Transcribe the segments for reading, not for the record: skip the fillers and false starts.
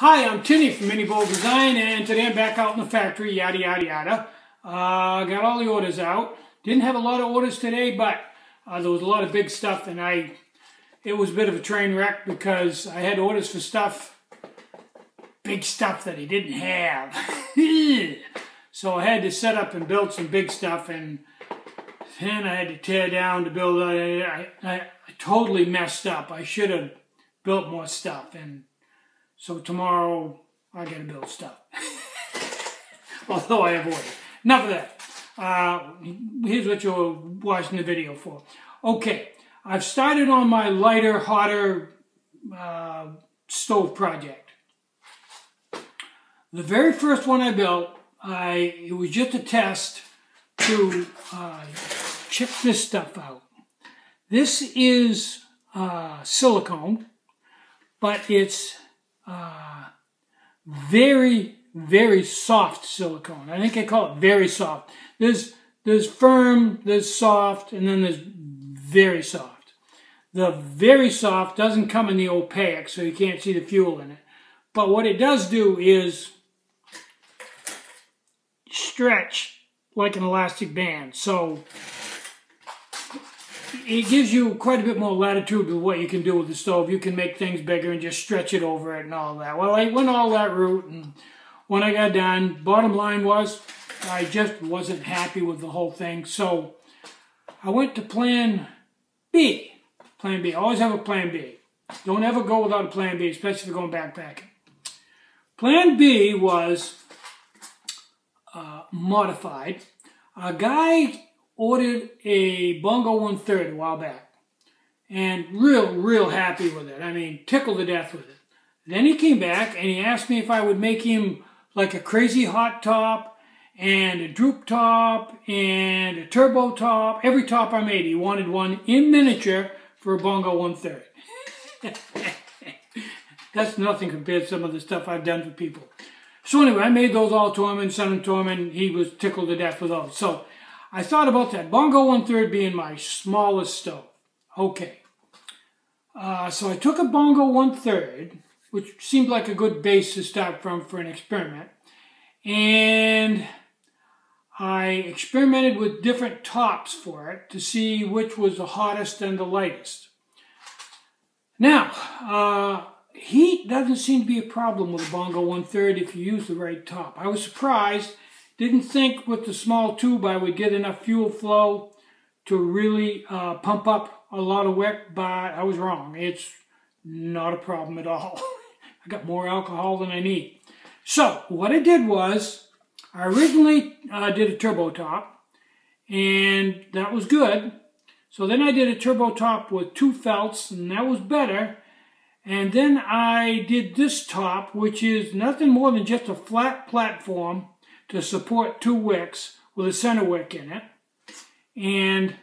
Hi, I'm Tinny from Mini Bowl Design, and today I'm back out in the factory, yada yada yada. Got all the orders out. Didn't have a lot of orders today, but there was a lot of big stuff, and it was a bit of a train wreck because I had orders for stuff, big stuff that he didn't have. So I had to set up and build some big stuff, and then I had to tear down to build. I totally messed up. I should have built more stuff, and so tomorrow I gotta build stuff. Although I have orders. Enough of that. Here's what you're watching the video for. Okay, I've started on my lighter, hotter stove project. The very first one I built, it was just a test to check this stuff out. This is silicone, but it's very, very soft silicone. I think I call it very soft. There's firm, there's soft, and then there's very soft. The very soft doesn't come in the opaque, so you can't see the fuel in it. But what it does do is stretch like an elastic band. So it gives you quite a bit more latitude with what you can do with the stove. You can make things bigger and just stretch it over it and all that. Well, I went all that route, and when I got done, bottom line was I just wasn't happy with the whole thing. So I went to plan B. Plan B. I always have a plan B. Don't ever go without a plan B, especially if you're going backpacking. Plan B was modified. A guy ordered a Bongo 130 a while back, and real happy with it. I mean, tickled to death with it. Then he came back and he asked me if I would make him like a crazy hot top and a droop top and a turbo top. Every top I made, he wanted one in miniature for a Bongo 130. That's nothing compared to some of the stuff I've done for people. So anyway, I made those all to him and sent them to him, and he was tickled to death with those. So I thought about that Bongo 130 being my smallest stove. Okay. So I took a Bongo 130, which seemed like a good base to start from for an experiment. And I experimented with different tops for it to see which was the hottest and the lightest. Now, heat doesn't seem to be a problem with a Bongo 130 if you use the right top. I was surprised. Didn't think with the small tube I would get enough fuel flow to really pump up a lot of wick, but I was wrong. It's not a problem at all. I got more alcohol than I need. So what I did was, I originally did a turbo top, and that was good. So then I did a turbo top with 2 felts, and that was better. And then I did this top, which is nothing more than just a flat platform to support 2 wicks with a center wick in it. And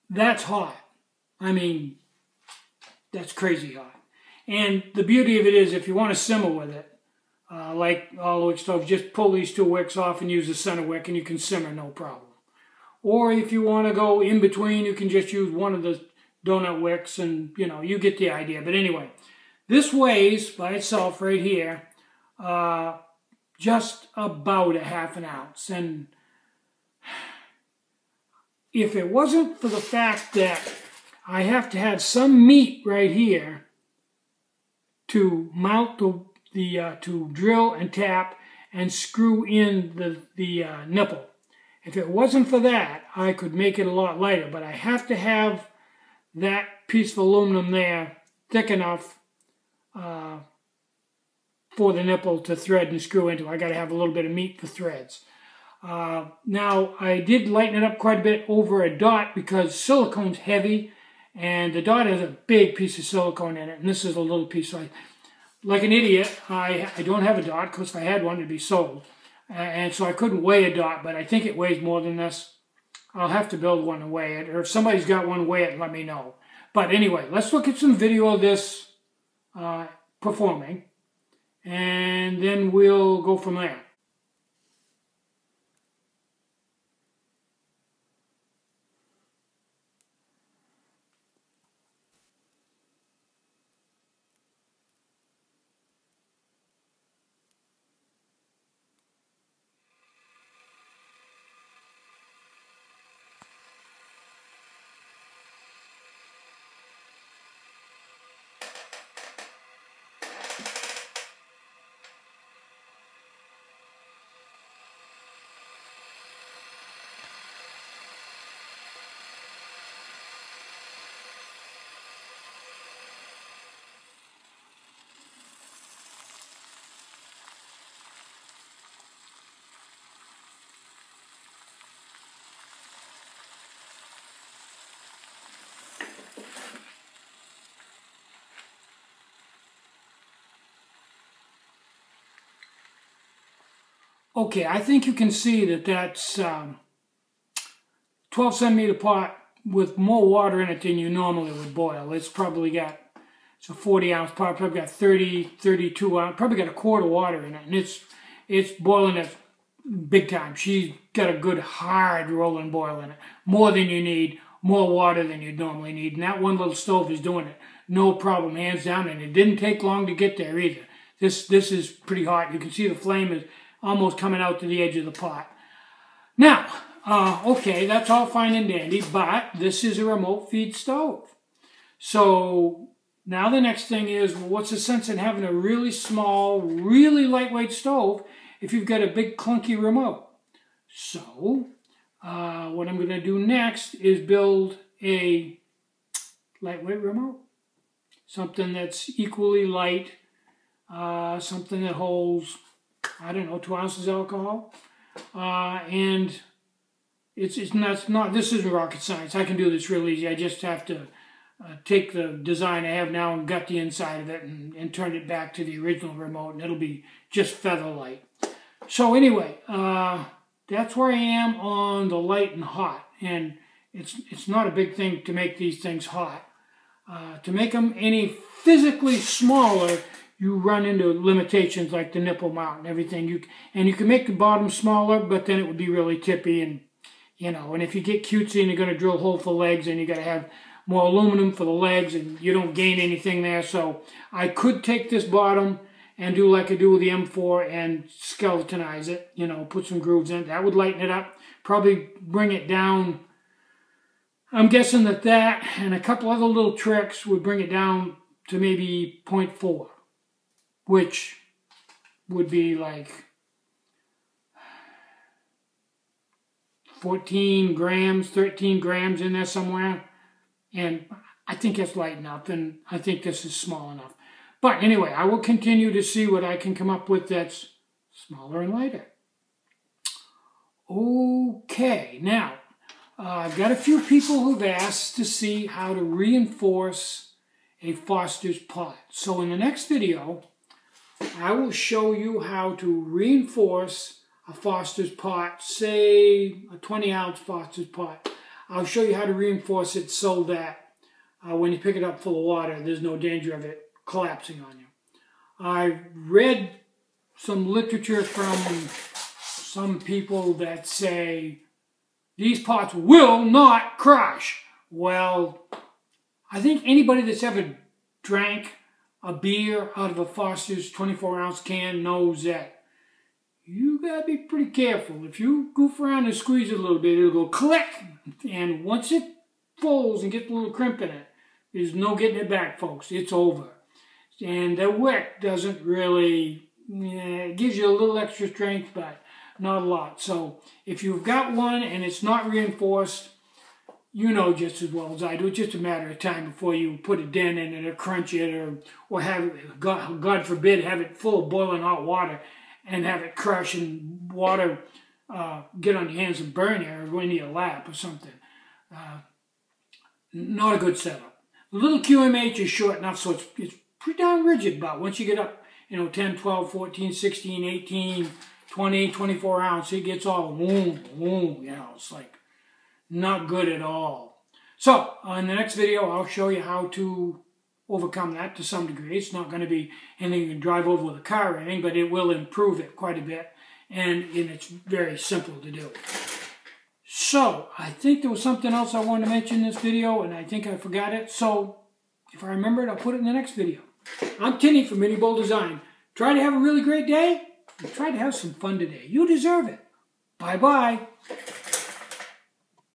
that's hot. I mean, that's crazy hot. And the beauty of it is, if you want to simmer with it, like all the wick stoves, just pull these 2 wicks off and use the center wick and you can simmer no problem. Or if you want to go in between, you can just use one of the donut wicks, and you get the idea. But anyway, this weighs by itself right here just about a ½ an ounce. And if it wasn't for the fact that I have to have some meat right here to mount to drill and tap and screw in the nipple, if it wasn't for that, I could make it a lot lighter. But I have to have that piece of aluminum there thick enough for the nipple to thread and screw into. I got to have a little bit of meat for threads. Now, I did lighten it up quite a bit over a dot because silicone's heavy, and the dot has a big piece of silicone in it, and this is a little piece. So like an idiot, I don't have a dot, because if I had one, it'd be sold. And so I couldn't weigh a dot, but I think it weighs more than this. I'll have to build one and weigh it, or if somebody's got one, weigh it and let me know. But anyway, let's look at some video of this performing, and then we'll go from there. Okay, I think you can see that that's 12 centimeter pot with more water in it than you normally would boil. It's probably got, it's a 40 ounce pot, probably got 30, 32 ounce, probably got a quart of water in it. And it's boiling it big time. She's got a good hard rolling boil in it. More than you need, more water than you'd normally need. And that one little stove is doing it. No problem, hands down. And it didn't take long to get there either. This is pretty hot. You can see the flame is almost coming out to the edge of the pot. Now, okay, that's all fine and dandy, but this is a remote feed stove. So now the next thing is, well, what's the sense in having a really small, really lightweight stove if you've got a big clunky remote? So what I'm going to do next is build a lightweight remote. Something that's equally light, something that holds, I don't know, 2 ounces of alcohol. And it's not, this isn't rocket science. I can do this real easy. I just have to take the design I have now and gut the inside of it and turn it back to the original remote, and it'll be just feather light. So anyway, that's where I am on the light and hot. And it's not a big thing to make these things hot. To make them any physically smaller, you run into limitations like the nipple mount and everything. You can make the bottom smaller, but then it would be really tippy, and and if you get cutesy and you're going to drill a hole for legs, and you got to have more aluminum for the legs, and you don't gain anything there. So I could take this bottom and do like I do with the M4 and skeletonize it, put some grooves in it. That would lighten it up, probably bring it down. I'm guessing that and a couple other little tricks would bring it down to maybe 0.4, which would be like 14 grams, 13 grams in there somewhere. And I think that's light enough, and I think this is small enough. But anyway, I will continue to see what I can come up with that's smaller and lighter. Okay, now, I've got a few people who've asked to see how to reinforce a Foster's pot. So in the next video, I will show you how to reinforce a Foster's pot, say a 20 ounce Foster's pot. I'll show you how to reinforce it so that when you pick it up full of water, there's no danger of it collapsing on you. I've read some literature from some people that say these pots will not crash. Well, I think anybody that's ever drank a beer out of a Foster's 24-ounce can knows that you gotta be pretty careful. If you goof around and squeeze it a little bit, it'll go click. And once it folds and gets a little crimp in it, there's no getting it back, folks. It's over. And the wick doesn't really, it gives you a little extra strength, but not a lot. So if you've got one and it's not reinforced, you know just as well as I do. It's just a matter of time before you put a dent in it or crunch it or have it, God forbid, have it full of boiling hot water and have it crush and water get on your hands and burn you or go into your lap or something. Not a good setup. The little QMH is short enough so it's pretty darn rigid, but once you get up, 10, 12, 14, 16, 18, 20, 24 ounce, it gets all boom, boom, it's like not good at all. So, in the next video, I'll show you how to overcome that to some degree. It's not going to be anything you can drive over with a car or anything, but it will improve it quite a bit, and it's very simple to do. So, I think there was something else I wanted to mention in this video, and I think I forgot it. So, if I remember it, I'll put it in the next video. I'm Tinny from Mini Bowl Design. Try to have a really great day, and try to have some fun today. You deserve it. Bye-bye.